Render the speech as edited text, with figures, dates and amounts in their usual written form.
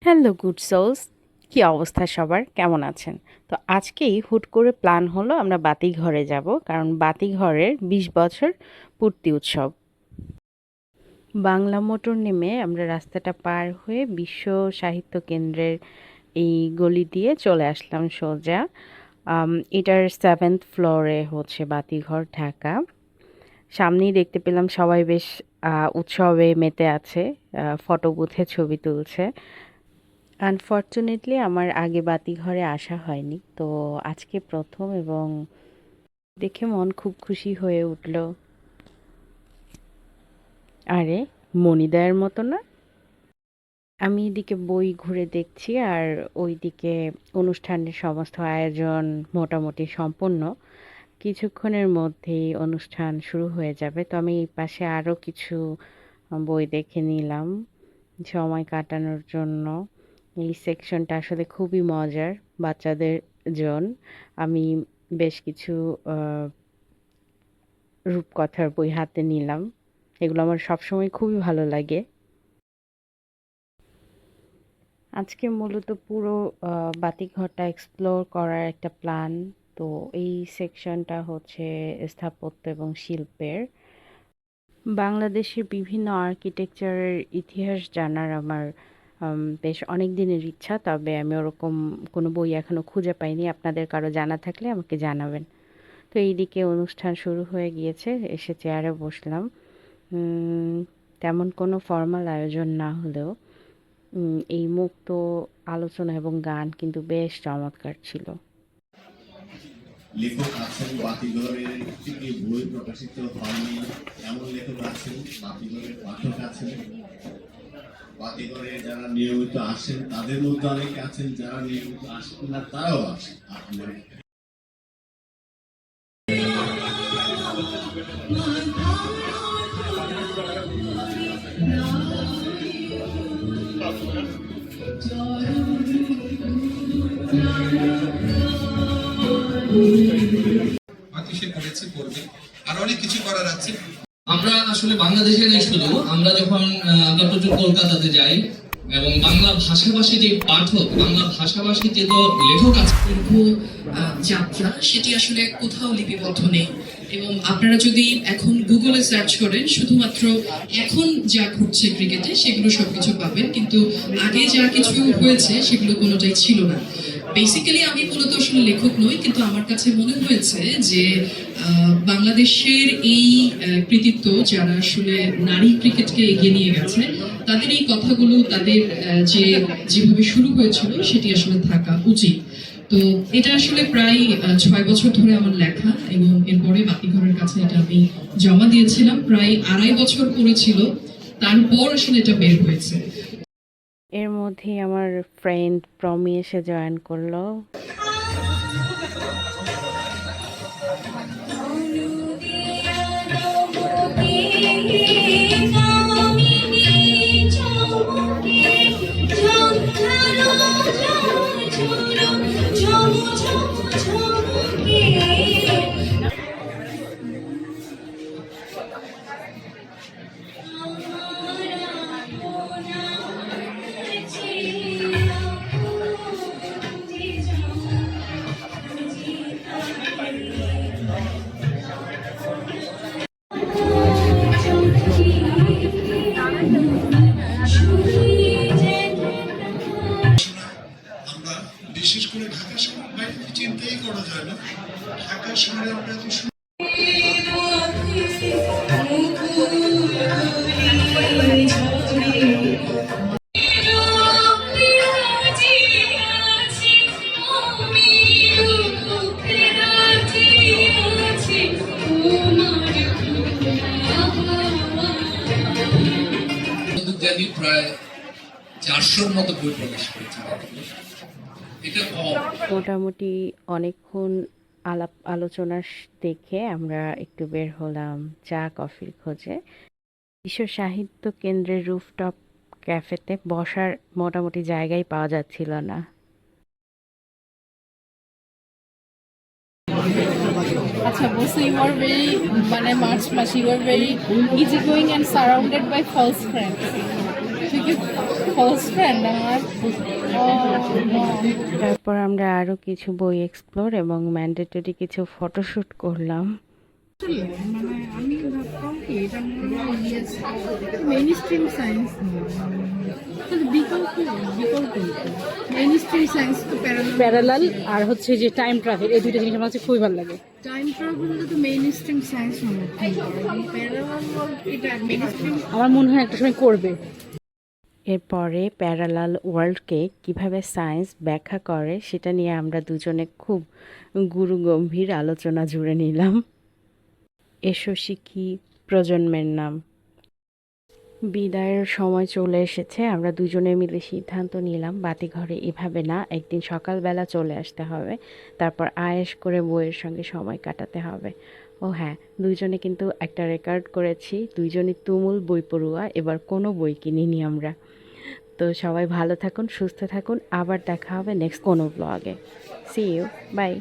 Hello good sols, কি অবস্থা সবার, কেমন আছেন? তো আজকেই হুট করে প্ল্যান হলো আমরা বাতিঘরে যাব, কারণ বাতিঘরের 20 বছর পূর্তি উৎসব। বাংলা মোটর নেমে আমরা রাস্তাটা পার হয়ে বিশ্ব সাহিত্য কেন্দ্রের এই গলি দিয়ে চলে আসলাম সোজা। এটার 7th ফ্লোরে হচ্ছে বাতিঘর, ঢাকা। সামনেই দেখতে পেলাম সবাই বেশ উৎসবে মেতে আছে, ফটো বুথে ছবি তুলছে। আনফরচুনেটলি আমার আগে বাতিঘরে আসা হয়নি, তো আজকে প্রথম, এবং দেখে মন খুব খুশি হয়ে উঠল। আরে, মণিদায়ের মতো না? আমি এদিকে বই ঘুরে দেখছি আর ওইদিকে অনুষ্ঠানের সমস্ত আয়োজন মোটামুটি সম্পন্ন। কিছুক্ষণের মধ্যেই অনুষ্ঠান শুরু হয়ে যাবে, তো আমি এই পাশে আরও কিছু বই দেখে নিলাম সময় কাটানোর জন্য। এই সেকশনটা আসলে খুবই মজার বাচ্চাদের জন্য। আমি বেশ কিছু আহ, রূপকথার বই হাতে নিলাম, এগুলো আমার সবসময় খুবই ভালো লাগে। আজকে মূলত পুরো বাতিঘরটা এক্সপ্লোর করার একটা প্ল্যান। তো এই সেকশনটা হচ্ছে স্থাপত্য এবং শিল্পের। বাংলাদেশের বিভিন্ন আর্কিটেকচারের ইতিহাস জানার আমার বেশ অনেক দিনের ইচ্ছা, তবে আমি ওরকম কোনো বই এখনো খুঁজে পাইনি। আপনাদের কারো জানা থাকলে আমাকে জানাবেন। তো এইদিকে অনুষ্ঠান শুরু হয়ে গিয়েছে, এসে চেয়ারে বসলাম। উম, তেমন কোনো ফর্মাল আয়োজন না হলেও এই মুক্ত আলোচনা এবং গান কিন্তু বেশ চমৎকার ছিল। লেখক আছেন বাতিঘরের একটি বই প্রকাশিত হয়নি এমন লেখক আছেন, বাতিঘরের পাঠক আছেন, বাতিঘরে যারা নিয়মিত আসেন তাদের মধ্যে অনেকে আছেন যারা নিয়মিত আসেন না, তারাও আসেন আপনার। সে করেছে, করবে, আর অনেক কিছু করার আছে। আমরা আসলে বাংলাদেশে নেই শুধু, আমরা যখন কলকাতাতে যাই এবং বাংলা ভাষাভাষী যে পাঠক, বাংলা ভাষাভাষী যে তো লেখক আছে, দীর্ঘ যাত্রা সেটি আসলে কোথাও লিপিবদ্ধ নেই। এবং আপনারা যদি এখন গুগলে সার্চ করেন, শুধুমাত্র এখন যা ঘটছে ক্রিকেটে সেগুলো সবকিছু পাবেন, কিন্তু আগে যা কিছু হয়েছে সেগুলো কোনোটাই ছিল না। বেসিক্যালি আমি মূলত আসলে লেখক নই, কিন্তু আমার কাছে মনে হয়েছে যে বাংলাদেশের এই কৃতিত্ব, যারা আসলে নারী ক্রিকেটকে এগিয়ে নিয়ে গেছে, তাদের এই কথাগুলো, তাদের যেভাবে শুরু হয়েছিল সেটি আসলে থাকা উচিত। তো এটা আসলে প্রায় 6 বছর ধরে আমার লেখা, এবং এরপরে বাতিঘরের কাছে এটা আমি জমা দিয়েছিলাম। প্রায় 2.5 বছর পড়েছিল, তারপর আসলে এটা বের হয়েছে। এর মধ্যেই আমার ফ্রেন্ড প্রমি এসে জয়েন করলো। আমরা বিশেষ করে ঢাকা শহর বাইরে চিন্তাই করা যায় না। ঢাকা শহরে আমরা এত প্রায় 400-র মতো বই প্রকাশ করেছে। এটা মোটামুটি অনেকক্ষণ আলাপ আলোচনা দেখে আমরা একটু বের হলাম চা কফির খোঁজে। বিশ্ব সাহিত্য কেন্দ্রের রুফটপ ক্যাফেতে বসার মোটামুটি জায়গাই পাওয়া যাচ্ছিল না। আচ্ছা, বলছো you are very মানে মার্চ মাস you are very easy going and surrounded by false friends. তুই ক্লোজ ফ্রেন্ড আমার। তারপর আমরা আরও কিছু বই এক্সপ্লোর এবং ম্যান্ডেটরি কিছু ফটোশ্যুট করলাম। মানে আমি ভাবতাম কি এটা মেইন স্ট্রিম সায়েন্স বিকল্প মেইন স্ট্রিম সায়েন্স তো প্যারালাল আর হচ্ছে যে টাইম ট্রাভেল, এই দুইটা জিনিস আমার কাছে খুবই ভালো লাগে। টাইম ট্রাভেলটা তো মেইন স্ট্রিম সায়েন্স সমর্থন করে, প্যারালাল এটা মেইন স্ট্রিম। আমার মনে হয় একটা সময় করবে। এরপরে প্যারালাল ওয়ার্ল্ডকে কিভাবে সায়েন্স ব্যাখ্যা করে সেটা নিয়ে আমরা দুজনে খুব গুরুগম্ভীর আলোচনা জুড়ে নিলাম। এসো শিখি প্রজন্মের নাম। বিদায়ের সময় চলে এসেছে। আমরা দুজনে মিলে সিদ্ধান্ত নিলাম বাতিঘরে এভাবে না, একদিন সকালবেলা চলে আসতে হবে, তারপর আয়েশ করে বইয়ের সঙ্গে সময় কাটাতে হবে। ও হ্যাঁ, দুইজনে কিন্তু একটা রেকর্ড করেছি, দুইজনই তুমুল বই পড়ুয়া, এবার কোনো বই কিনিনি আমরা। তো সবাই ভালো থাকুন, সুস্থ থাকুন, আবার দেখা হবে নেক্সট কোনো ব্লগে। See you, by.